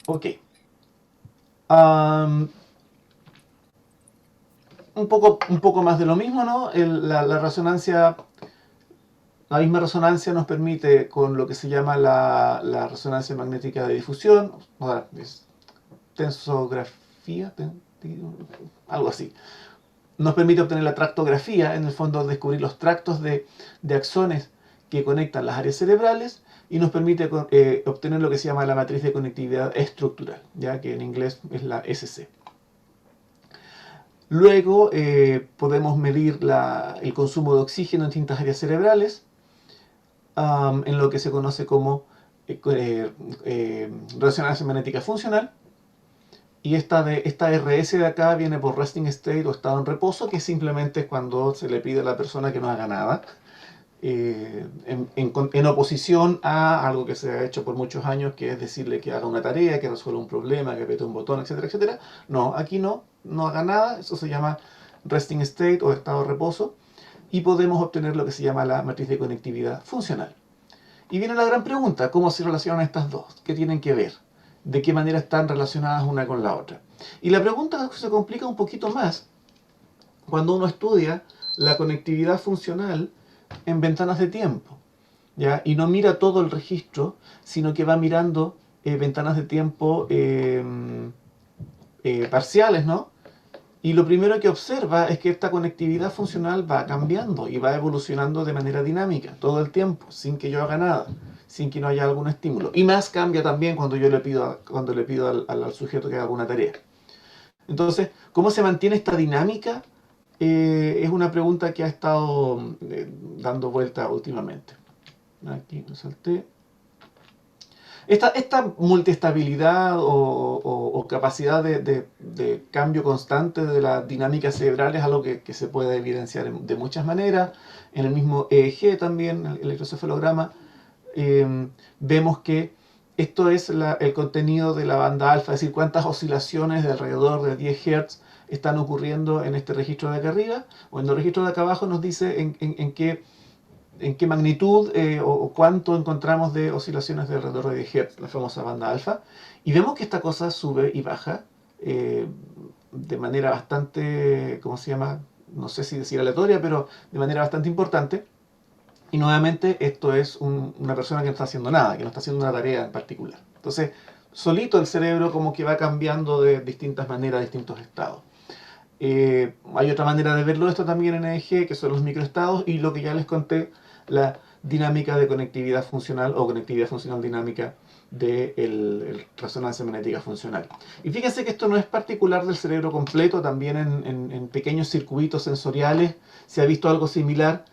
Ok. Am, un poco más de lo mismo, ¿no? La resonancia, la misma resonancia nos permite, con lo que se llama la resonancia magnética de difusión, o sea, es tensografía, algo así, nos permite obtener la tractografía, en el fondo descubrir los tractos de axones que conectan las áreas cerebrales, y nos permite obtener lo que se llama la matriz de conectividad estructural, ya que en inglés es la SC. Luego podemos medir el consumo de oxígeno en distintas áreas cerebrales, en lo que se conoce como resonancia magnética funcional. Y esta RS de acá viene por resting state o estado en reposo, que simplemente es cuando se le pide a la persona que no haga nada, en oposición a algo que se ha hecho por muchos años, que es decirle que haga una tarea, que resuelva un problema, que apriete un botón, etcétera, etcétera. No, aquí no haga nada, eso se llama resting state o estado de reposo, y podemos obtener lo que se llama la matriz de conectividad funcional. Y viene la gran pregunta, ¿cómo se relacionan estas dos? ¿Qué tienen que ver? ¿De qué manera están relacionadas una con la otra? Y la pregunta se complica un poquito más cuando uno estudia la conectividad funcional en ventanas de tiempo, ¿ya? Y no mira todo el registro, sino que va mirando ventanas de tiempo parciales, ¿no? Y lo primero que observa es que esta conectividad funcional va cambiando y va evolucionando de manera dinámica todo el tiempo, sin que yo haga nada, sin que no haya algún estímulo. Y más cambia también cuando yo le pido, al sujeto que haga alguna tarea. Entonces, ¿cómo se mantiene esta dinámica? Es una pregunta que ha estado dando vuelta últimamente. Aquí me salté. Esta multiestabilidad o capacidad de cambio constante de la dinámica cerebral es algo que se puede evidenciar de muchas maneras. En el mismo EEG también, el electroencefalograma, vemos que esto es el contenido de la banda alfa, es decir, cuántas oscilaciones de alrededor de 10 Hz están ocurriendo en este registro de acá arriba, o en el registro de acá abajo nos dice en qué magnitud o cuánto encontramos de oscilaciones de alrededor de 10 Hz, la famosa banda alfa, y vemos que esta cosa sube y baja de manera bastante, ¿cómo se llama? No sé si decir aleatoria, pero de manera bastante importante. Y nuevamente esto es una persona que no está haciendo nada, que no está haciendo una tarea en particular. Entonces, solito el cerebro como que va cambiando de distintas maneras, distintos estados. Hay otra manera de verlo esto también en EEG, que son los microestados, y lo que ya les conté, la dinámica de conectividad funcional o conectividad funcional dinámica de resonancia magnética funcional. Y fíjense que esto no es particular del cerebro completo, también en pequeños circuitos sensoriales se ha visto algo similar.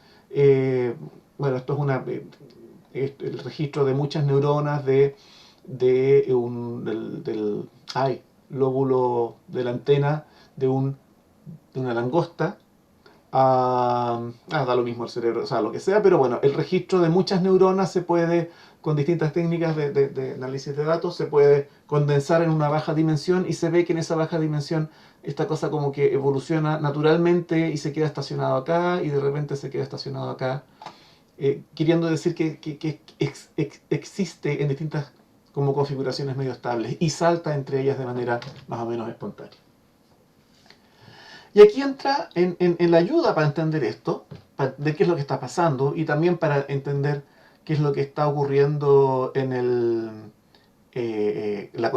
Bueno, esto es el registro de muchas neuronas del lóbulo de la antena de una langosta. Da lo mismo el cerebro, o sea, lo que sea, pero bueno, el registro de muchas neuronas se puede, con distintas técnicas de análisis de datos, se puede condensar en una baja dimensión, y se ve que en esa baja dimensión esta cosa como que evoluciona naturalmente y se queda estacionado acá y de repente se queda estacionado acá, queriendo decir que existe en distintas como configuraciones medio estables y salta entre ellas de manera más o menos espontánea. Y aquí entra en la ayuda para entender esto, de qué es lo que está pasando, y también para entender qué es lo que está ocurriendo en la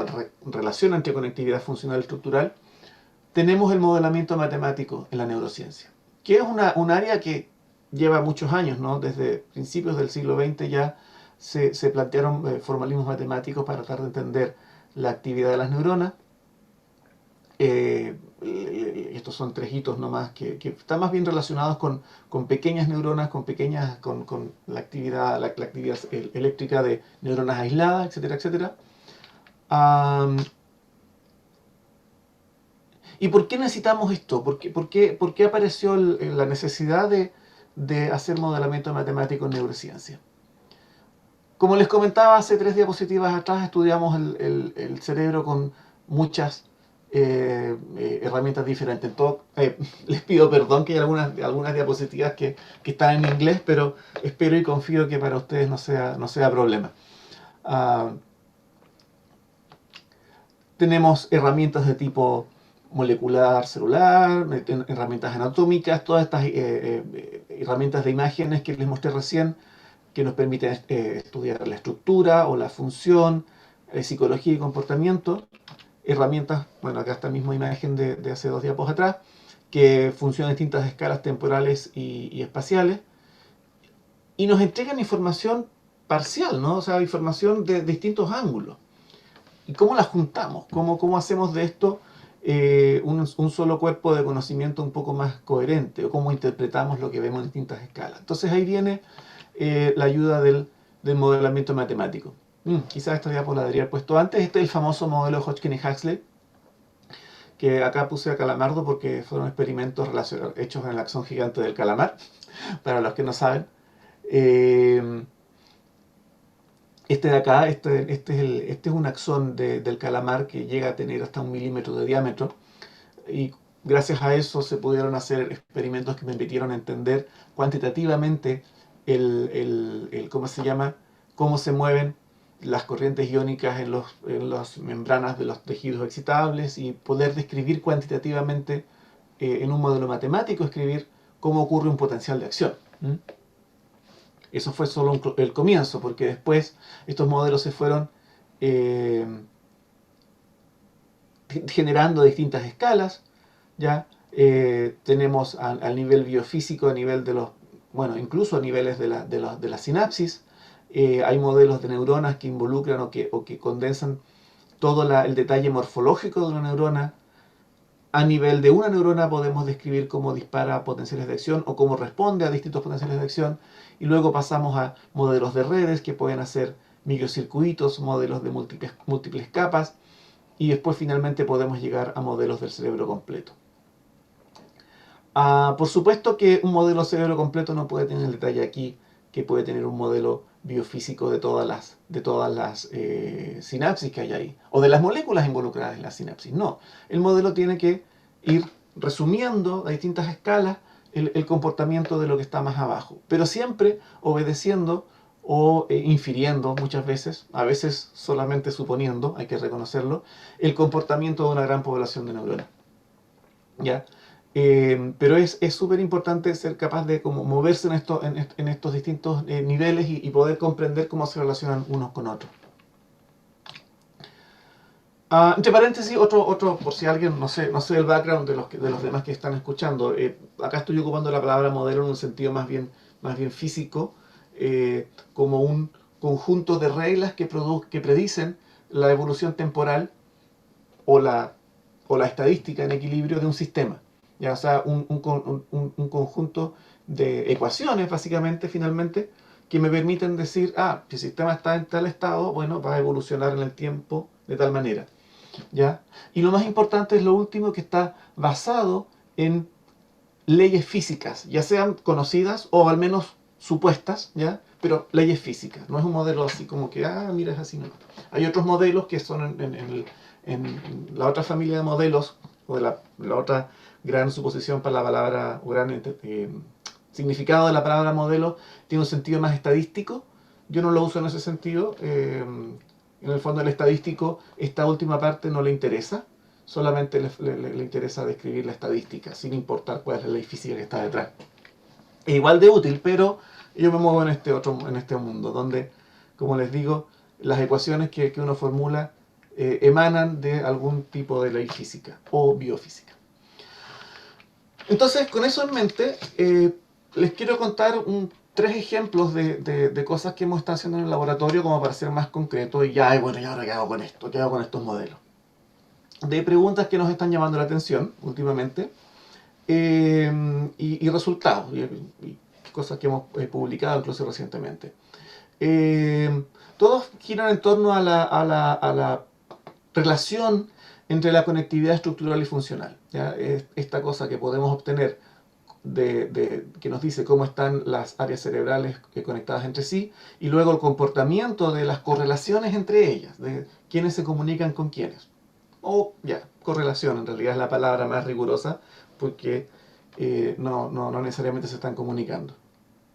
relación entre conectividad funcional y estructural. Tenemos el modelamiento matemático en la neurociencia, que es un área que lleva muchos años, ¿no? Desde principios del siglo XX ya se plantearon formalismos matemáticos para tratar de entender la actividad de las neuronas. Estos son tres hitos nomás que están más bien relacionados con pequeñas neuronas, con la actividad eléctrica de neuronas aisladas, etcétera, etcétera. Um, ¿Y por qué necesitamos esto? ¿Por qué apareció la necesidad de hacer modelamiento matemático en neurociencia? Como les comentaba hace 3 diapositivas atrás, estudiamos el cerebro con muchas herramientas diferentes. Les pido perdón que hay algunas diapositivas que están en inglés, pero espero y confío que para ustedes no sea problema. Uh, Tenemos herramientas de tipo molecular, celular, herramientas anatómicas, todas estas herramientas de imágenes que les mostré recién, que nos permiten estudiar la estructura o la función, psicología y comportamiento. Herramientas, bueno, acá está la misma imagen de hace 2 diapos atrás, que funcionan en distintas escalas temporales y espaciales, y nos entregan información parcial, ¿no? O sea, información de distintos ángulos. ¿Y cómo las juntamos? ¿Cómo hacemos de esto un solo cuerpo de conocimiento un poco más coherente? ¿O cómo interpretamos lo que vemos en distintas escalas? Entonces ahí viene la ayuda del modelamiento matemático. Quizás esta diapo la debería haber puesto antes. Este es el famoso modelo Hodgkin y Huxley, que acá puse a Calamardo porque fueron experimentos hechos en el axón gigante del calamar, para los que no saben. Este de acá, este es un axón del calamar que llega a tener hasta 1 milímetro de diámetro, y gracias a eso se pudieron hacer experimentos que me permitieron entender cuantitativamente ¿cómo se llama? Cómo se mueven las corrientes iónicas en las membranas de los tejidos excitables, y poder describir cuantitativamente en un modelo matemático, escribir cómo ocurre un potencial de acción. Eso fue solo el comienzo, porque después estos modelos se fueron generando a distintas escalas. ¿Ya? Tenemos al nivel biofísico, a nivel de los, bueno, incluso a niveles de la sinapsis. Hay modelos de neuronas que involucran o que condensan todo el detalle morfológico de una neurona. A nivel de una neurona podemos describir cómo dispara potenciales de acción o cómo responde a distintos potenciales de acción, y luego pasamos a modelos de redes que pueden hacer microcircuitos, modelos de múltiples capas, y después finalmente podemos llegar a modelos del cerebro completo. Por supuesto que un modelo cerebro completo no puede tener el detalle aquí que puede tener un modelo biofísico de todas las sinapsis que hay ahí, o de las moléculas involucradas en la sinapsis. No, el modelo tiene que ir resumiendo a distintas escalas el comportamiento de lo que está más abajo, pero siempre obedeciendo o infiriendo muchas veces, a veces solamente suponiendo, hay que reconocerlo, el comportamiento de una gran población de neuronas. ¿Ya? Pero es súper importante ser capaz de como moverse en estos distintos niveles y poder comprender cómo se relacionan unos con otros. Entre paréntesis, otro, por si alguien no sé el background de los demás que están escuchando, acá estoy ocupando la palabra modelo en un sentido más bien físico, como un conjunto de reglas que predicen la evolución temporal o la estadística en equilibrio de un sistema. ¿Ya? O sea, un conjunto de ecuaciones, básicamente, finalmente, que me permiten decir, si el sistema está en tal estado, bueno, va a evolucionar en el tiempo de tal manera. ¿Ya? Y lo más importante es lo último, que está basado en leyes físicas, ya sean conocidas o al menos supuestas, ¿ya? Pero leyes físicas. No es un modelo así como que, mira, es así, no. Hay otros modelos que son en la otra familia de modelos, o de la otra gran suposición para la palabra, o gran significado de la palabra modelo, tiene un sentido más estadístico. Yo no lo uso en ese sentido. En el fondo, el estadístico, esta última parte no le interesa, solamente le interesa describir la estadística, sin importar cuál es la ley física que está detrás. Es igual de útil, pero yo me muevo en este mundo, donde, como les digo, las ecuaciones que uno formula emanan de algún tipo de ley física o biofísica. Entonces, con eso en mente, les quiero contar 3 ejemplos de cosas que hemos estado haciendo en el laboratorio, como para ser más concreto, y bueno, ¿y ahora qué hago con esto? ¿Qué hago con estos modelos? De preguntas que nos están llamando la atención últimamente, y resultados, y cosas que hemos publicado incluso recientemente. Todos giran en torno a la relación entre la conectividad estructural y funcional. ¿Ya? Esta cosa que podemos obtener que nos dice cómo están las áreas cerebrales conectadas entre sí, y luego el comportamiento de las correlaciones entre ellas, de quiénes se comunican con quiénes. Correlación en realidad es la palabra más rigurosa, porque no necesariamente se están comunicando.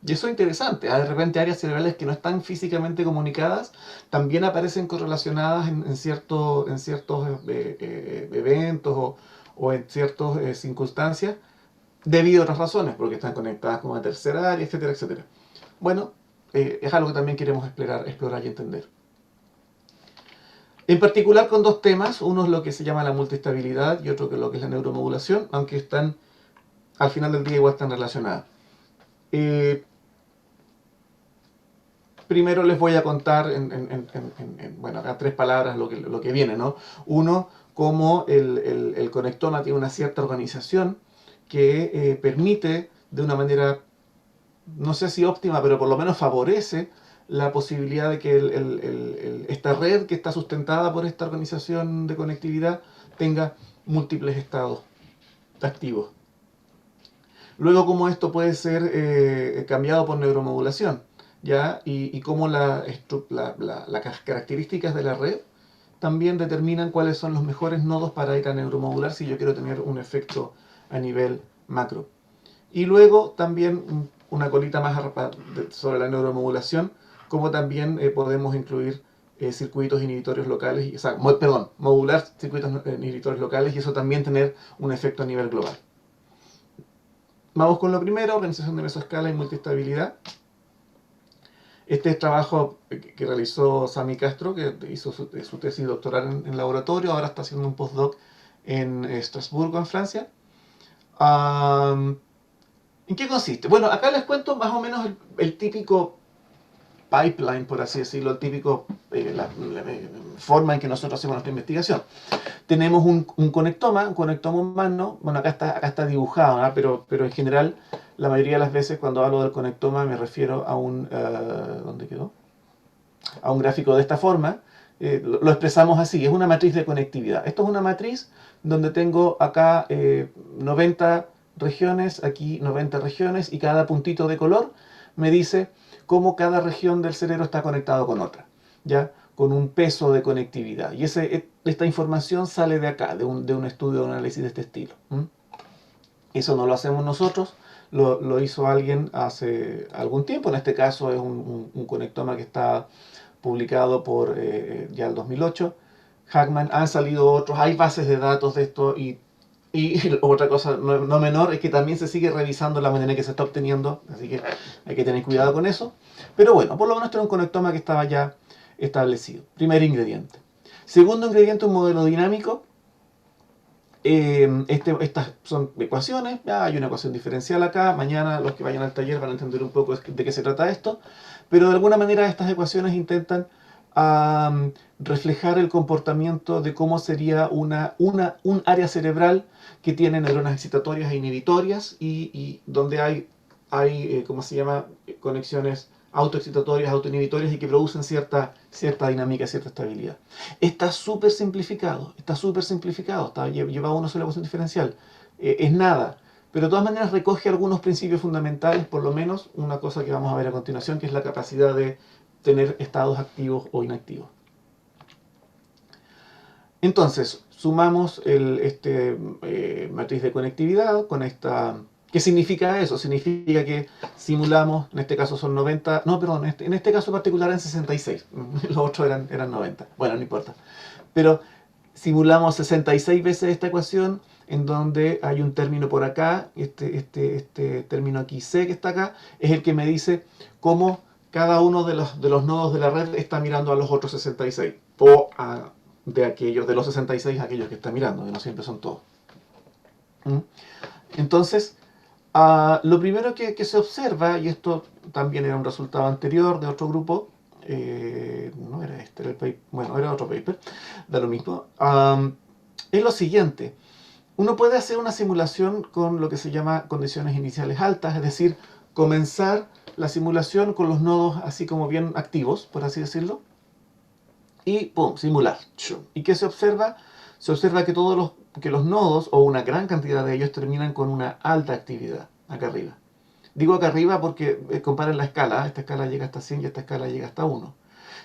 Y eso es interesante. De repente áreas cerebrales que no están físicamente comunicadas también aparecen correlacionadas en ciertos eventos o en ciertas circunstancias debido a otras razones, porque están conectadas con una tercera área, etcétera, etcétera. Bueno, es algo que también queremos explorar y entender. En particular con dos temas, uno es lo que se llama la multiestabilidad y otro que es lo que es la neuromodulación, aunque están al final del día igual están relacionadas. Eh, Primero les voy a contar bueno, acá tres palabras lo que viene, ¿no? Uno, cómo el conectoma tiene una cierta organización que permite de una manera, no sé si óptima, pero por lo menos favorece la posibilidad de que esta red que está sustentada por esta organización de conectividad tenga múltiples estados activos. Luego, cómo esto puede ser cambiado por neuromodulación, ¿ya? Y cómo las características de la red también determinan cuáles son los mejores nodos para ir a neuromodular si yo quiero tener un efecto a nivel macro. Y luego también una colita más sobre la neuromodulación, cómo también podemos incluir circuitos inhibitorios locales, modular circuitos inhibitorios locales y eso también tener un efecto a nivel global. Vamos con lo primero, organización de mesoescala y multiestabilidad. Este es trabajo que realizó Sami Castro, que hizo su tesis doctoral en laboratorio, ahora está haciendo un postdoc en Estrasburgo, en Francia. ¿En qué consiste? Bueno, acá les cuento más o menos el típico pipeline, por así decirlo, el típico la forma en que nosotros hacemos nuestra investigación. Tenemos un conectoma humano, bueno, acá está dibujado, ¿no? pero en general, la mayoría de las veces cuando hablo del conectoma me refiero a ¿dónde quedó? A un gráfico de esta forma, lo expresamos así, es una matriz de conectividad. Esto es una matriz donde tengo acá 90 regiones, aquí 90 regiones, y cada puntito de color me dice cómo cada región del cerebro está conectado con otra, ¿ya? Con un peso de conectividad. Y esta información sale de acá, de un estudio de análisis de este estilo. Eso no lo hacemos nosotros, lo hizo alguien hace algún tiempo. En este caso es un conectoma que está publicado por ya el 2008. Hackman, han salido otros, hay bases de datos de esto y otra cosa no menor es que también se sigue revisando la manera en que se está obteniendo, así que hay que tener cuidado con eso. Pero bueno, por lo menos este era un conectoma que estaba ya establecido. Primer ingrediente. Segundo ingrediente, un modelo dinámico. Estas son ecuaciones, ya hay una ecuación diferencial acá, mañana los que vayan al taller van a entender un poco de qué se trata esto, pero de alguna manera estas ecuaciones intentan reflejar el comportamiento de cómo sería un área cerebral que tiene neuronas excitatorias e inhibitorias y donde hay ¿cómo se llama? Conexiones autoexcitatorias, autoinhibitorias y que producen cierta dinámica, cierta estabilidad. Está súper simplificado, lleva una sola ecuación diferencial, es nada, pero de todas maneras recoge algunos principios fundamentales, por lo menos una cosa que vamos a ver a continuación, que es la capacidad de tener estados activos o inactivos. Entonces, sumamos matriz de conectividad con esta. ¿Qué significa eso? Significa que simulamos, en este caso son 90, no, perdón, en este caso particular eran 66, los otros eran 90, bueno, no importa. Pero simulamos 66 veces esta ecuación, en donde hay un término por acá, este término aquí C que está acá, es el que me dice cómo cada uno de los nodos de la red está mirando a los otros 66, o de los 66 a aquellos que están mirando, que no siempre son todos. Entonces, lo primero que se observa, y esto también era un resultado anterior de otro grupo, no era este, era el paper, bueno, era otro paper, da lo mismo, es lo siguiente. Uno puede hacer una simulación con lo que se llama condiciones iniciales altas, es decir, comenzar la simulación con los nodos así como bien activos, por así decirlo, y ¡pum! Simular. ¿Y qué se observa? Se observa que los nodos, o una gran cantidad de ellos, terminan con una alta actividad, acá arriba. Digo acá arriba porque comparen la escala, esta escala llega hasta 100 y esta escala llega hasta 1.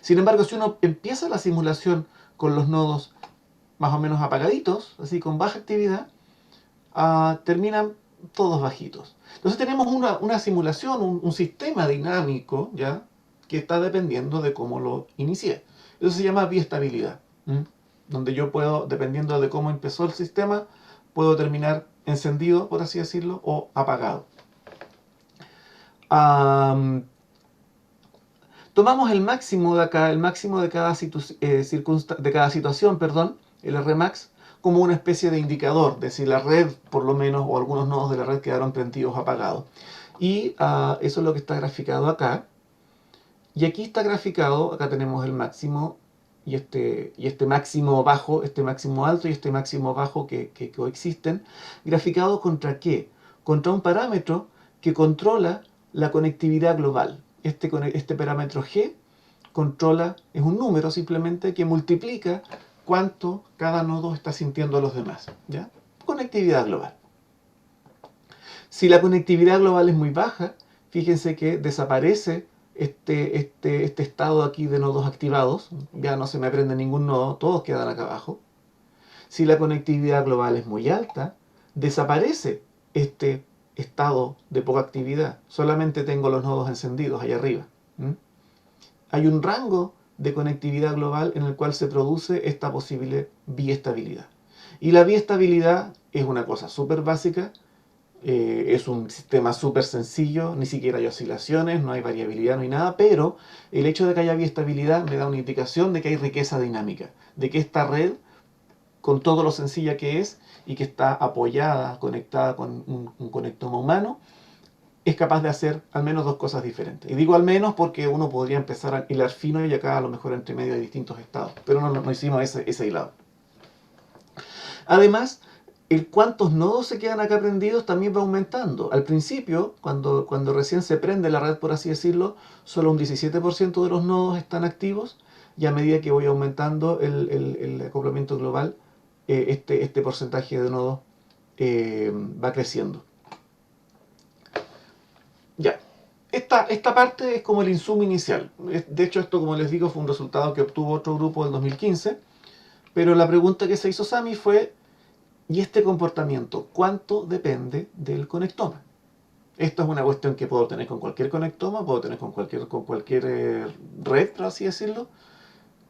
Sin embargo, si uno empieza la simulación con los nodos más o menos apagaditos, así con baja actividad, terminan todos bajitos. Entonces tenemos una simulación, un sistema dinámico, ¿ya? Que está dependiendo de cómo lo inicié. Eso se llama biestabilidad, donde yo puedo, dependiendo de cómo empezó el sistema, puedo terminar encendido, por así decirlo, o apagado. Tomamos el máximo de acá, el máximo de cada, situación, perdón, el Rmax, como una especie de indicador de si la red, por lo menos, o algunos nodos de la red quedaron prendidos o apagados. Y eso es lo que está graficado acá. Y aquí está graficado, acá tenemos el máximo y este máximo bajo, este máximo alto y este máximo bajo que coexisten, graficado contra ¿qué? Contra un parámetro que controla la conectividad global. Este parámetro G controla, es un número simplemente que multiplica cuánto cada nodo está sintiendo a los demás, ¿ya? Conectividad global. Si la conectividad global es muy baja, fíjense que desaparece este estado aquí de nodos activados, ya no se me prende ningún nodo, todos quedan acá abajo. Si la conectividad global es muy alta, desaparece este estado de poca actividad, solamente tengo los nodos encendidos allá arriba. Hay un rango de conectividad global en el cual se produce esta posible biestabilidad. Y la biestabilidad es una cosa súper básica. Es un sistema súper sencillo, ni siquiera hay oscilaciones, no hay variabilidad, no hay nada, pero el hecho de que haya biestabilidad me da una indicación de que hay riqueza dinámica, de que esta red, con todo lo sencilla que es y que está apoyada, conectada con un conectoma humano, es capaz de hacer al menos dos cosas diferentes. Y digo al menos porque uno podría empezar a hilar fino y acá a lo mejor entre medio de distintos estados, pero no hicimos ese hilado. Además, el cuántos nodos se quedan acá prendidos también va aumentando. Al principio, cuando recién se prende la red, por así decirlo, solo un 17% de los nodos están activos, y a medida que voy aumentando el acoplamiento global, este porcentaje de nodos va creciendo. Ya, esta parte es como el insumo inicial. De hecho, esto, como les digo, fue un resultado que obtuvo otro grupo del 2015, pero la pregunta que se hizo Sami fue: ¿y este comportamiento cuánto depende del conectoma? Esto es una cuestión que puedo tener con cualquier conectoma, puedo tener con cualquier red, por así decirlo.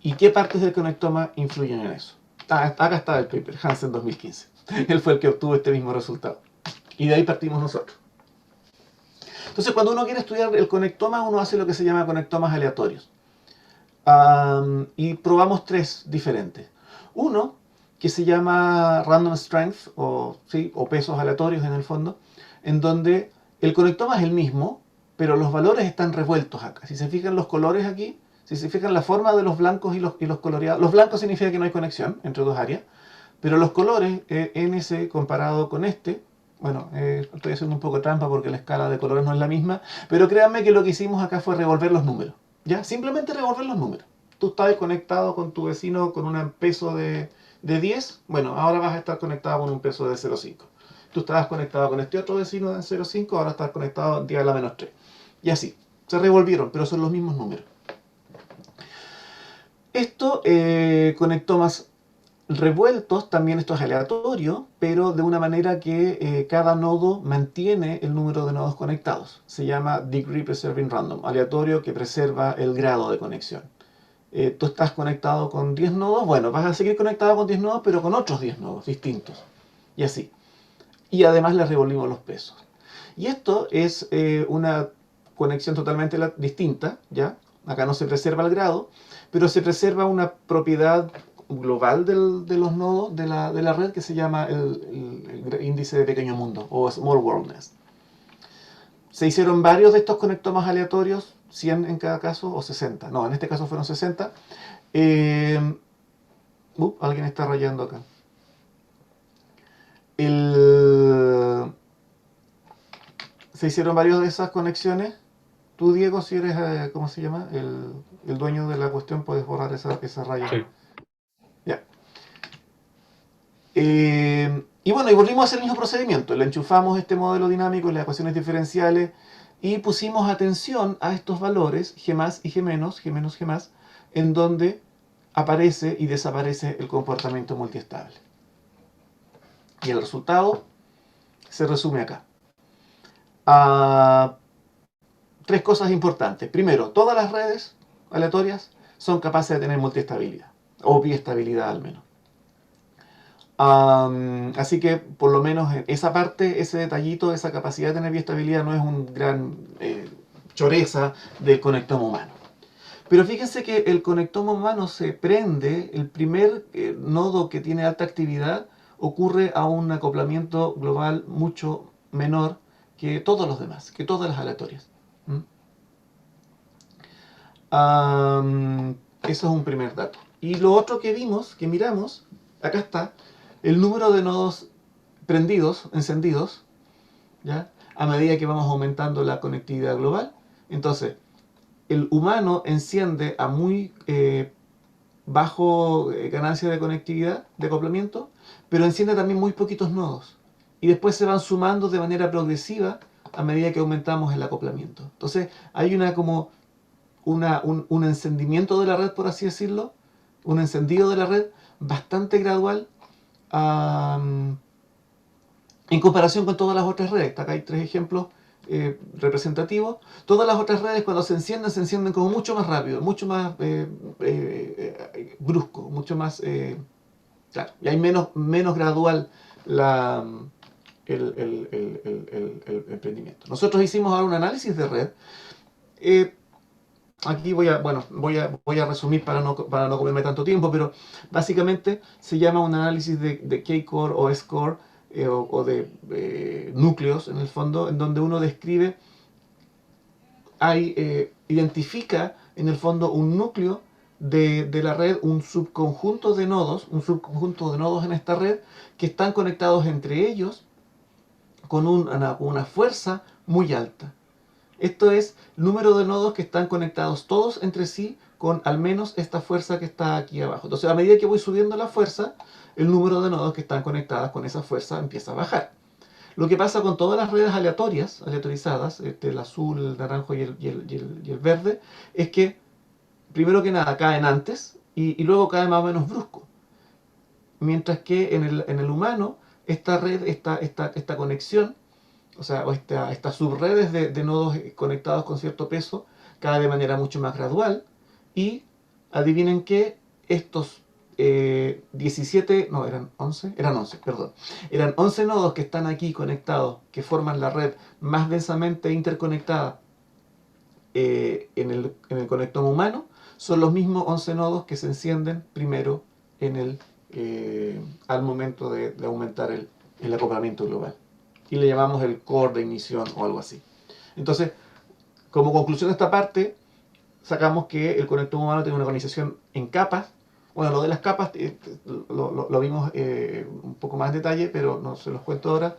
¿Y qué partes del conectoma influyen en eso? Acá está el paper, Hansen 2015. Él fue el que obtuvo este mismo resultado. Y de ahí partimos nosotros. Entonces, cuando uno quiere estudiar el conectoma, uno hace lo que se llama conectomas aleatorios. Y probamos tres diferentes. Uno, que se llama Random Strength, o pesos aleatorios en el fondo, en donde el conectoma es el mismo, pero los valores están revueltos acá. Si se fijan los colores aquí, si se fijan la forma de los blancos y los coloreados, los blancos significa que no hay conexión entre dos áreas, pero los colores, NS comparado con este, bueno, estoy haciendo un poco de trampa porque la escala de colores no es la misma, pero créanme que lo que hicimos acá fue revolver los números, ¿ya? Simplemente revolver los números. Tú estabas conectado con tu vecino con un peso de 10, bueno, ahora vas a estar conectado con un peso de 0,5. Tú estabas conectado con este otro vecino de 0,5, ahora estás conectado 10 a la menos 3. Y así, se revolvieron, pero son los mismos números. Esto, conectomas revueltos, también esto es aleatorio, pero de una manera que cada nodo mantiene el número de nodos conectados. Se llama Degree Preserving Random, aleatorio que preserva el grado de conexión. Tú estás conectado con 10 nodos, bueno, vas a seguir conectado con 10 nodos, pero con otros 10 nodos distintos. Y así. Y además le revolvimos los pesos. Y esto es una conexión totalmente distinta, ¿ya? Acá no se preserva el grado, pero se preserva una propiedad global de los nodos de la red que se llama el índice de pequeño mundo, o Small Worldness. Se hicieron varios de estos conectomas aleatorios, 100 en cada caso, o 60. No, en este caso fueron 60. Alguien está rayando acá. Se hicieron varios de esas conexiones. Tú, Diego, si eres, ¿cómo se llama? El dueño de la cuestión, puedes borrar esa raya. Sí. Ya. Y bueno, y volvimos a hacer el mismo procedimiento. Le enchufamos este modelo dinámico, las ecuaciones diferenciales, y pusimos atención a estos valores, G más y G menos, en donde aparece y desaparece el comportamiento multiestable. Y el resultado se resume acá. Ah, tres cosas importantes. Primero, todas las redes aleatorias son capaces de tener multiestabilidad, o biestabilidad al menos. Así que por lo menos en esa parte, ese detallito, esa capacidad de tener biestabilidad no es un gran choreza del conectoma humano. Pero fíjense que el conectoma humano se prende, el primer nodo que tiene alta actividad ocurre a un acoplamiento global mucho menor que todos los demás, que todas las aleatorias. Eso es un primer dato. Y lo otro que vimos, que miramos, acá está, el número de nodos prendidos, encendidos, ¿ya? A medida que vamos aumentando la conectividad global. Entonces, el humano enciende a muy bajo ganancia de conectividad, de acoplamiento, pero enciende también muy poquitos nodos. Y después se van sumando de manera progresiva a medida que aumentamos el acoplamiento. Entonces, hay una como un encendimiento de la red, por así decirlo, un encendido de la red bastante gradual en comparación con todas las otras redes. Acá hay tres ejemplos representativos. Todas las otras redes cuando se encienden como mucho más rápido, mucho más brusco, mucho más... claro, y hay menos gradual el prendimiento. Nosotros hicimos ahora un análisis de red. Aquí voy a resumir para no comerme tanto tiempo, pero básicamente se llama un análisis de K-core o S-core o de núcleos en el fondo, en donde uno describe, identifica en el fondo un núcleo de la red, un subconjunto de nodos en esta red que están conectados entre ellos con una fuerza muy alta. Esto es el número de nodos que están conectados todos entre sí con al menos esta fuerza que está aquí abajo. Entonces, a medida que voy subiendo la fuerza, el número de nodos que están conectadas con esa fuerza empieza a bajar. Lo que pasa con todas las redes aleatorizadas, el azul, el naranjo y el verde, es que primero que nada caen antes y luego caen más o menos brusco. Mientras que en el humano, esta red, esta conexión, o sea, estas subredes de nodos conectados con cierto peso, cae de manera mucho más gradual. Y adivinen que estos 17, no, eran 11, perdón. Eran 11 nodos que están aquí conectados, que forman la red más densamente interconectada en el conectoma humano, son los mismos 11 nodos que se encienden primero al momento de aumentar el acoplamiento global. Y le llamamos el core de ignición o algo así. Entonces, como conclusión de esta parte, sacamos que el conector humano tiene una organización en capas. Bueno, lo de las capas lo vimos un poco más en detalle, pero no se los cuento ahora,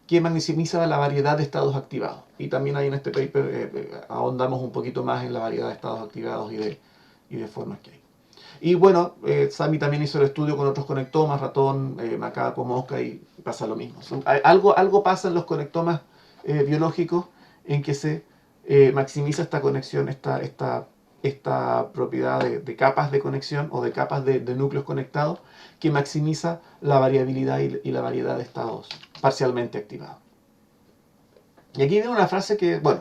que maximiza la variedad de estados activados. Y también ahí en este paper ahondamos un poquito más en la variedad de estados activados y de formas que hay. Y bueno, Sami también hizo el estudio con otros conectomas, ratón, macaco, mosca, y pasa lo mismo. Algo pasa en los conectomas biológicos en que se maximiza esta conexión, esta propiedad de capas de conexión o de capas de núcleos conectados que maximiza la variabilidad y la variedad de estados parcialmente activados. Y aquí viene una frase que, bueno,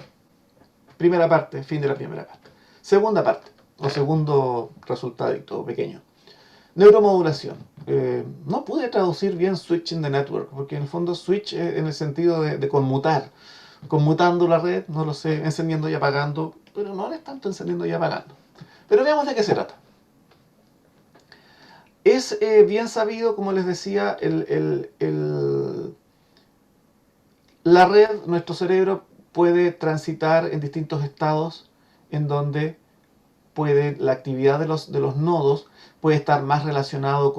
primera parte, fin de la primera parte. Segunda parte, o segundo resultadito pequeño. Neuromodulación. No pude traducir bien switching the network, porque en el fondo switch en el sentido de conmutar. Conmutando la red, no lo sé, encendiendo y apagando, pero no es tanto encendiendo y apagando. Pero veamos de qué se trata. Es bien sabido, como les decía, la red, nuestro cerebro, puede transitar en distintos estados en donde la actividad de los nodos puede estar más relacionado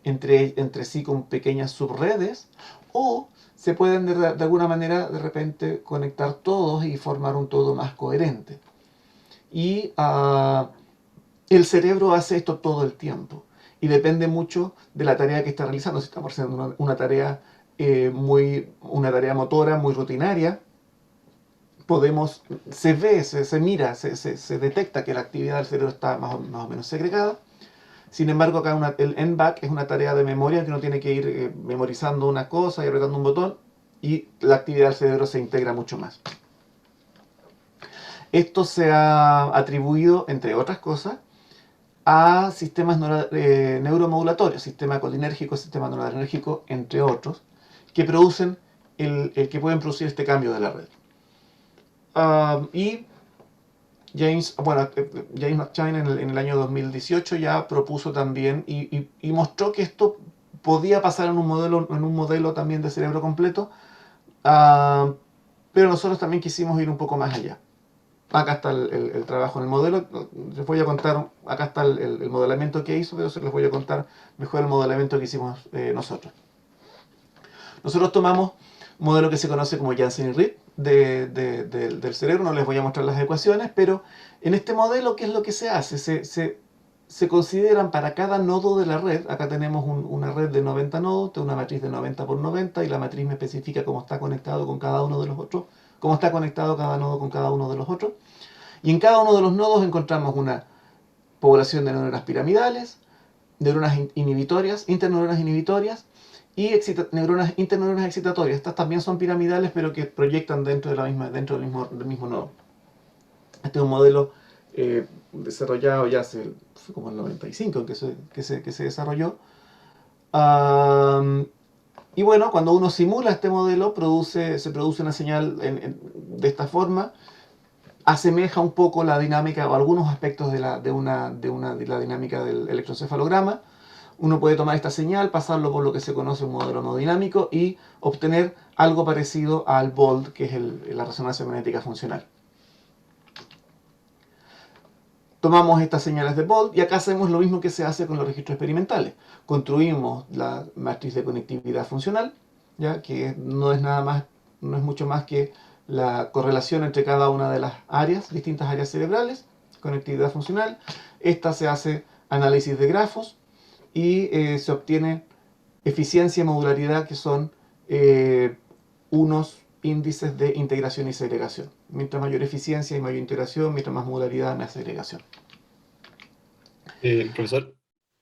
entre sí con pequeñas subredes, o se pueden de alguna manera de repente conectar todos y formar un todo más coherente. Y el cerebro hace esto todo el tiempo y depende mucho de la tarea que está realizando. Si estamos haciendo una tarea motora muy rutinaria, se ve, se mira, se detecta que la actividad del cerebro está más o menos segregada. Sin embargo, acá el NBAC es una tarea de memoria que uno tiene que ir memorizando una cosa y apretando un botón. y la actividad del cerebro se integra mucho más. Esto se ha atribuido, entre otras cosas, a sistemas neuromodulatorios, sistema colinérgico, sistema noradrenérgico, entre otros, que producen que pueden producir este cambio de la red. Y James McShane en el año 2018 ya propuso también y mostró que esto podía pasar en un modelo también de cerebro completo, pero nosotros también quisimos ir un poco más allá. Acá está el trabajo en el modelo. Les voy a contar, acá está el modelamiento que hizo, pero les voy a contar mejor el modelamiento que hicimos nosotros. Nosotros tomamos un modelo que se conoce como Janssen y Reed del cerebro. No les voy a mostrar las ecuaciones, pero en este modelo, ¿qué es lo que se hace? Se consideran para cada nodo de la red, acá tenemos una red de 90 nodos, una matriz de 90 por 90, y la matriz me especifica cómo está conectado con cada uno de los otros, cómo está conectado cada nodo con cada uno de los otros. Y en cada uno de los nodos encontramos una población de neuronas piramidales, neuronas inhibitorias, interneuronas inhibitorias y interneuronas excitatorias. Estas también son piramidales, pero que proyectan dentro del mismo nodo. Este es un modelo desarrollado ya fue como el 95 que se desarrolló. Y bueno, cuando uno simula este modelo, se produce una señal de esta forma. Asemeja un poco la dinámica o algunos aspectos de la dinámica del electroencefalograma. Uno puede tomar esta señal, pasarlo por lo que se conoce un modelo no dinámico y obtener algo parecido al BOLD, que es la resonancia magnética funcional. Tomamos estas señales de BOLD y acá hacemos lo mismo que se hace con los registros experimentales. Construimos la matriz de conectividad funcional, ¿ya? Que no es mucho más que la correlación entre cada una de las distintas áreas cerebrales, conectividad funcional. Esta se hace análisis de grafos y se obtiene eficiencia y modularidad, que son unos índices de integración y segregación. Mientras mayor eficiencia y mayor integración, mientras más modularidad, más segregación. Profesor.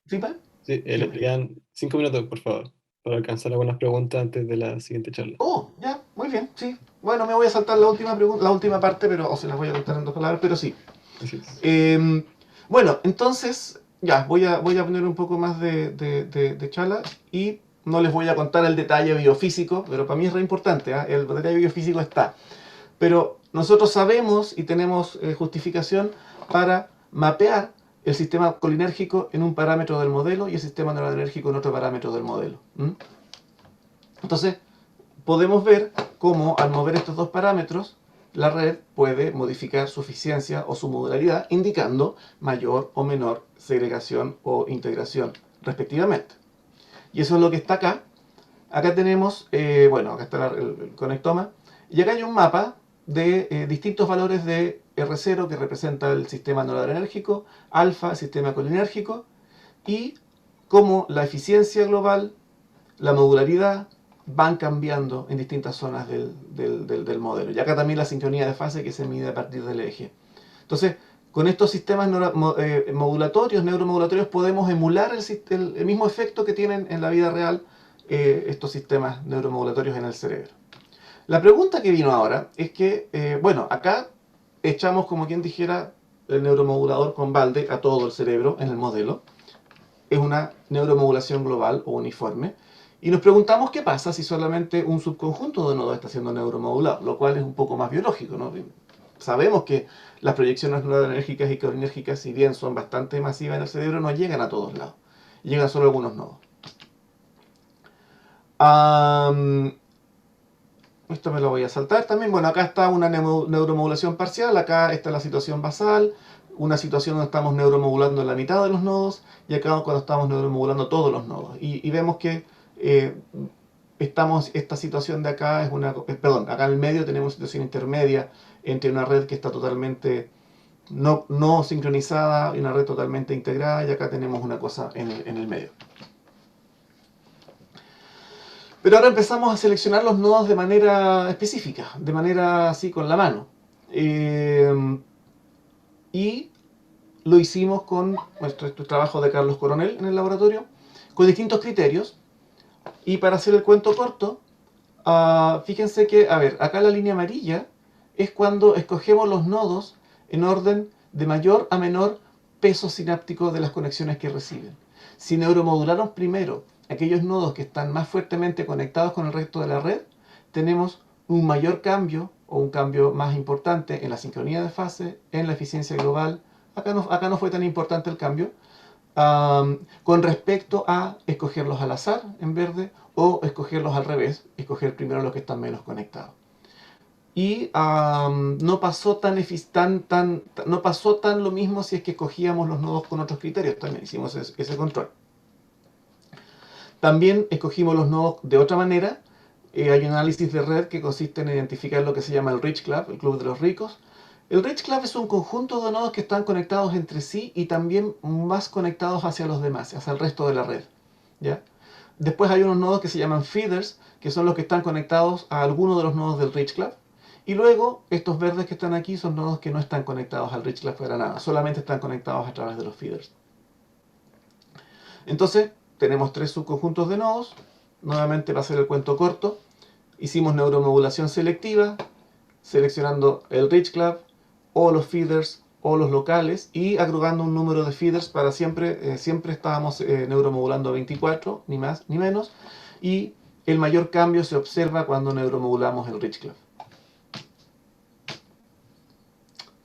¿Sí, pa? Sí, le quedan 5 minutos, por favor, para alcanzar algunas preguntas antes de la siguiente charla. Oh, ya, muy bien, sí. Bueno, me voy a saltar la última parte, pero se las voy a contar en 2 palabras, pero sí. Bueno, entonces, ya, voy a poner un poco más de charla y no les voy a contar el detalle biofísico, pero para mí es re importante, el detalle biofísico está. Pero nosotros sabemos y tenemos justificación para mapear el sistema colinérgico en un parámetro del modelo y el sistema noradrenérgico en otro parámetro del modelo. Entonces, podemos ver cómo al mover estos dos parámetros, la red puede modificar su eficiencia o su modularidad, indicando mayor o menor segregación o integración, respectivamente. Y eso es lo que está acá. Acá tenemos, acá está el conectoma, y acá hay un mapa de distintos valores de R0, que representa el sistema noradrenérgico, alfa, el sistema colinérgico, y cómo la eficiencia global, la modularidad, van cambiando en distintas zonas del modelo. Y acá también la sincronía de fase, que se mide a partir del eje. Entonces, con estos sistemas neuromodulatorios, podemos emular el mismo efecto que tienen en la vida real estos sistemas neuromodulatorios en el cerebro. La pregunta que vino ahora es que, acá echamos, como quien dijera, el neuromodulador con balde a todo el cerebro en el modelo. Es una neuromodulación global o uniforme. Y nos preguntamos qué pasa si solamente un subconjunto de nodos está siendo neuromodulado, lo cual es un poco más biológico, ¿no? Sabemos que las proyecciones noradrenérgicas y colinérgicas, si bien son bastante masivas en el cerebro, no llegan a todos lados. Llegan solo a algunos nodos. Esto me lo voy a saltar también. Bueno, acá está una neuromodulación parcial, acá está la situación basal, una situación donde estamos neuromodulando en la mitad de los nodos, y acá cuando estamos neuromodulando todos los nodos. Y vemos que esta situación de acá es acá en el medio tenemos una situación intermedia entre una red que está totalmente no sincronizada y una red totalmente integrada, y acá tenemos una cosa en el medio. Pero ahora empezamos a seleccionar los nodos de manera específica, de manera así con la mano. Y lo hicimos con nuestro trabajo de Carlos Coronel en el laboratorio, con distintos criterios. Y para hacer el cuento corto, Fíjense que, a ver, acá la línea amarilla es cuando escogemos los nodos en orden de mayor a menor peso sináptico de las conexiones que reciben. Si neuromodulamos primero aquellos nodos que están más fuertemente conectados con el resto de la red, tenemos un mayor cambio o un cambio más importante en la sincronía de fase, en la eficiencia global. Acá no fue tan importante el cambio, con respecto a escogerlos al azar en verde o escogerlos al revés, escoger primero los que están menos conectados. Y no pasó no pasó tan lo mismo si es que escogíamos los nodos con otros criterios. También hicimos ese control. También escogimos los nodos de otra manera. Hay un análisis de red que consiste en identificar lo que se llama el Rich Club, el club de los ricos. El Rich Club es un conjunto de nodos que están conectados entre sí y también más conectados hacia los demás, hacia el resto de la red. ¿Ya? Después hay unos nodos que se llaman feeders, que son los que están conectados a alguno de los nodos del Rich Club. Y luego, estos verdes que están aquí son nodos que no están conectados al Rich Club para nada, solamente están conectados a través de los feeders. Entonces, tenemos tres subconjuntos de nodos. Nuevamente, para hacer el cuento corto, hicimos neuromodulación selectiva, seleccionando el Rich Club, o los feeders, o los locales, y agrupando un número de feeders para siempre. Siempre estábamos neuromodulando 24, ni más ni menos, y el mayor cambio se observa cuando neuromodulamos el Rich Club.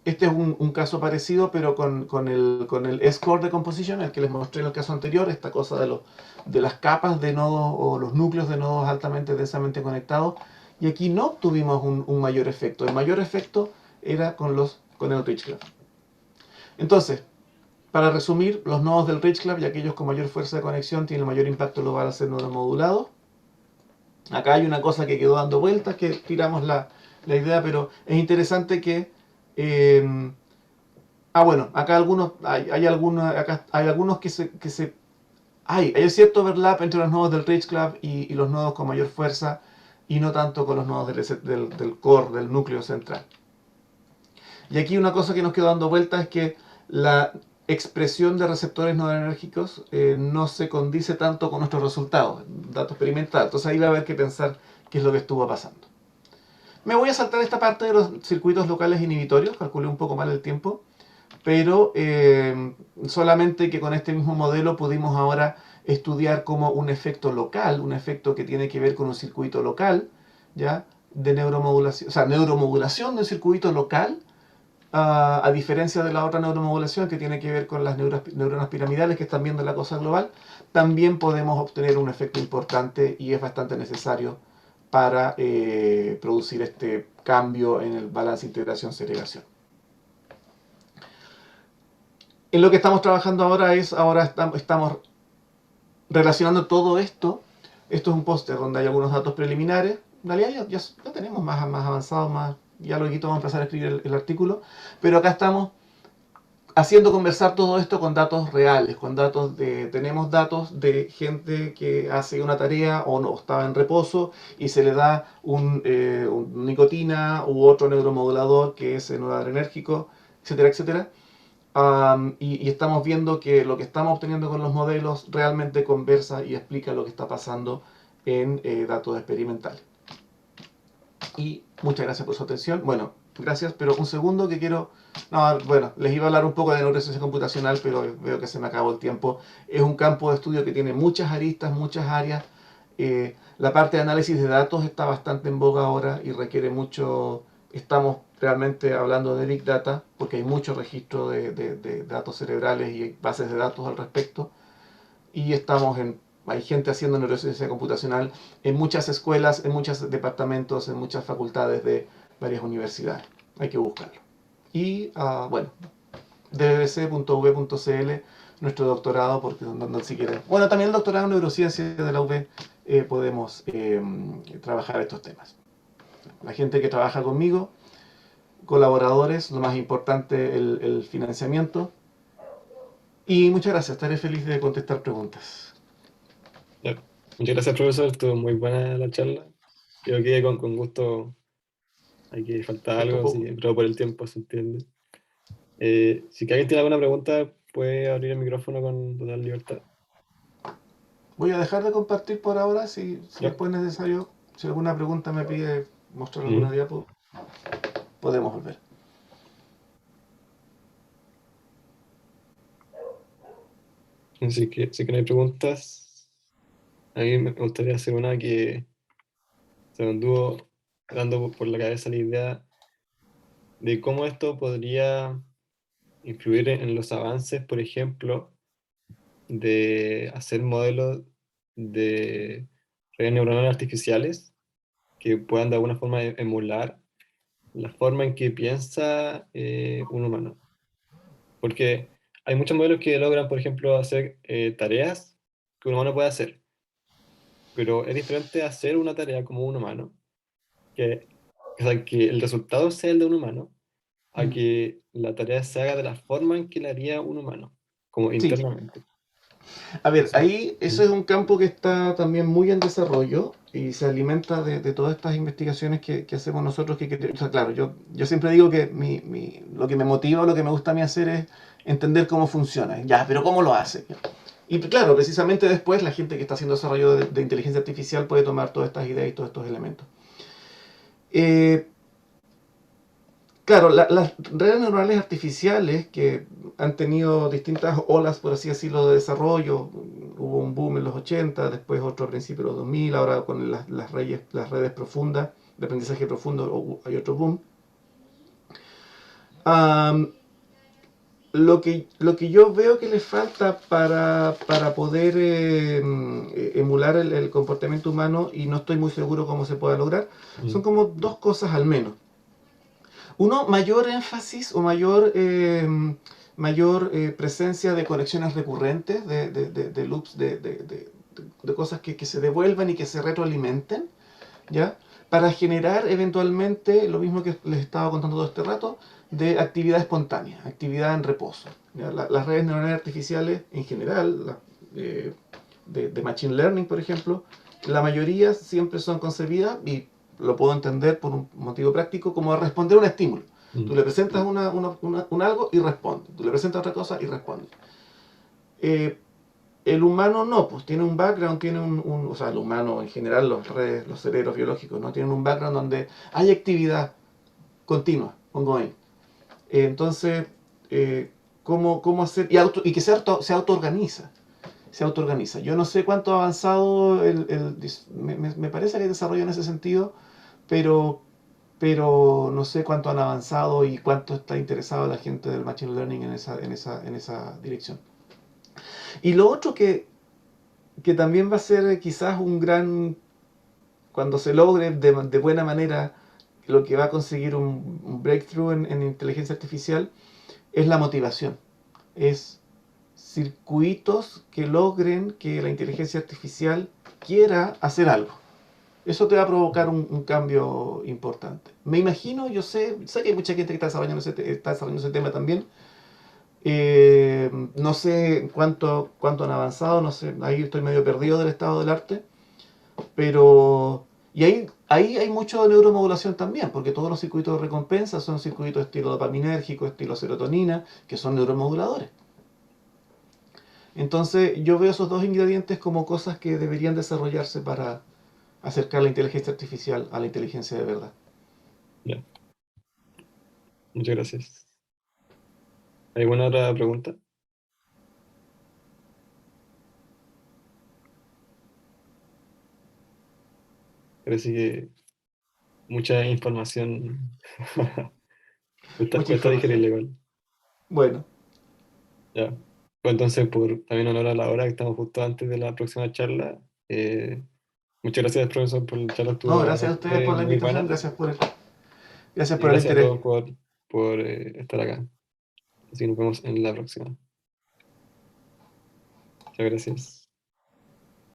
Este es un caso parecido, pero con el S-Core de composition, el que les mostré en el caso anterior, esta cosa de las capas de nodos o los núcleos de nodos altamente densamente conectados. Y aquí no obtuvimos un mayor efecto. El mayor efecto era con el Rich Club. Entonces, para resumir, los nodos del Rich Club y aquellos con mayor fuerza de conexión tienen mayor impacto global al ser neuromodulados. Acá hay una cosa que quedó dando vueltas, que tiramos la idea, pero es interesante que bueno, acá hay algunos hay cierto overlap entre los nodos del Rich Club y los nodos con mayor fuerza, y no tanto con los nodos del core, del núcleo central. Y aquí una cosa que nos quedó dando vueltas es que la expresión de receptores noradrenérgicos no se condice tanto con nuestros resultados, datos experimentales. Entonces ahí va a haber que pensar qué es lo que estuvo pasando. Me voy a saltar esta parte de los circuitos locales inhibitorios, calculé un poco mal el tiempo, pero solamente que con este mismo modelo pudimos ahora estudiar como un efecto local, un efecto que tiene que ver con un circuito local, ¿ya? De neuromodulación, o sea, neuromodulación de un circuito local, a diferencia de la otra neuromodulación que tiene que ver con las neuronas piramidales que están viendo la cosa global, también podemos obtener un efecto importante y es bastante necesario para producir este cambio en el balance integración-segregación. En lo que estamos trabajando ahora estamos relacionando todo esto. Esto es un póster donde hay algunos datos preliminares. En realidad ya tenemos más avanzado, ya luego vamos a empezar a escribir el artículo, pero acá estamos haciendo conversar todo esto con datos reales, tenemos datos de gente que hace una tarea o no estaba en reposo y se le da un nicotina u otro neuromodulador que es noradrenérgico, etcétera, etcétera. Y estamos viendo que lo que estamos obteniendo con los modelos realmente conversa y explica lo que está pasando en datos experimentales. Y muchas gracias por su atención. Bueno, gracias, pero un segundo que quiero... No, bueno, les iba a hablar un poco de neurociencia computacional, pero veo que se me acabó el tiempo. Es un campo de estudio que tiene muchas aristas, muchas áreas. La parte de análisis de datos está bastante en boga ahora y requiere mucho... Estamos realmente hablando de Big Data, porque hay mucho registro de datos cerebrales y bases de datos al respecto. Y hay gente haciendo neurociencia computacional en muchas escuelas, en muchos departamentos, en muchas facultades de varias universidades. Hay que buscarlo. Y bueno, dbbc.v.cl, nuestro doctorado, porque si quieren. Bueno, también el doctorado en neurociencia de la UV podemos trabajar estos temas. La gente que trabaja conmigo, colaboradores, lo más importante, el financiamiento. Y muchas gracias, estaré feliz de contestar preguntas. Ya. Muchas gracias, profesor. Estuvo muy buena la charla. Creo que con gusto aquí falta Falta algo, así poco. que, pero por el tiempo se entiende. Si que alguien tiene alguna pregunta, puede abrir el micrófono con total libertad. Voy a dejar de compartir por ahora, si Ya, después es necesario. Si alguna pregunta me pide mostrar alguna Mm. diapo, podemos volver. Así que si que no hay preguntas, a mí me gustaría hacer una que se me anduvo dando por la cabeza la idea de cómo esto podría influir en los avances, por ejemplo, de hacer modelos de redes neuronales artificiales que puedan de alguna forma emular la forma en que piensa un humano. Porque hay muchos modelos que logran, por ejemplo, hacer tareas que un humano puede hacer, pero es diferente hacer una tarea como un humano, que, o sea, que el resultado sea el de un humano, a Mm. que la tarea se haga de la forma en que la haría un humano, como Sí, internamente. a ver, Entonces, ahí eso es un campo que está también muy en desarrollo y se alimenta de todas estas investigaciones que hacemos nosotros. O sea, claro, yo siempre digo que lo que me motiva, lo que me gusta a mí hacer es entender cómo funciona. Ya, pero ¿cómo lo hace? Y claro, precisamente después la gente que está haciendo desarrollo de inteligencia artificial puede tomar todas estas ideas y todos estos elementos. Eh, Claro, las redes neuronales artificiales que han tenido distintas olas, por así decirlo, de desarrollo, hubo un boom en los 80, después otro a principios de los 2000, ahora con las redes profundas, de aprendizaje profundo, hay otro boom. Um, lo que yo veo que le falta para poder emular el comportamiento humano, y no estoy muy seguro cómo se pueda lograr, son mm, como dos cosas al menos. Uno, mayor énfasis o mayor presencia de conexiones recurrentes, de loops, de cosas que se devuelvan y que se retroalimenten, ¿ya? Para generar eventualmente, lo mismo que les estaba contando todo este rato, de actividad espontánea, actividad en reposo. Las redes neuronales artificiales en general, de Machine Learning, por ejemplo, la mayoría siempre son concebidas, y lo puedo entender por un motivo práctico, como a responder a un estímulo. Tú mm, le presentas un algo y responde. Tú le presentas otra cosa y responde. Eh, el humano no, pues tiene un background, o sea, el humano en general, los cerebros biológicos, ¿no? Tienen un background donde hay actividad continua, ongoing. Entonces, ¿cómo hacer? Y que se autoorganiza. Se autoorganiza. Yo no sé cuánto ha avanzado me parece que hay desarrollo en ese sentido, pero, pero no sé cuánto han avanzado y cuánto está interesado la gente del Machine Learning en esa dirección. Y lo otro que también va a ser quizás un gran, cuando se logre de buena manera, lo que va a conseguir un breakthrough en inteligencia artificial, es la motivación. Es circuitos que logren que la inteligencia artificial quiera hacer algo. Eso te va a provocar un cambio importante. Me imagino, yo sé que hay mucha gente que está desarrollando ese tema también. No sé cuánto han avanzado, no sé, ahí estoy medio perdido del estado del arte, pero... Y ahí hay mucho de neuromodulación también, porque todos los circuitos de recompensa son circuitos estilo dopaminérgico, estilo serotonina, que son neuromoduladores. Entonces yo veo esos dos ingredientes como cosas que deberían desarrollarse para acercar la inteligencia artificial a la inteligencia de verdad. ya, muchas gracias. ¿Hay alguna otra pregunta? Parece que mucha información Mucha cuesta información. digerirla igual. Bueno, Ya. Pues entonces, por también honor a la hora que estamos justo antes de la próxima charla, muchas gracias, profesor, por la charla, no, estuvo gracias a ustedes bastante por la muy invitación, buena. gracias Y por el gracias a interés. todos por estar acá. Así que nos vemos en la próxima. Muchas gracias.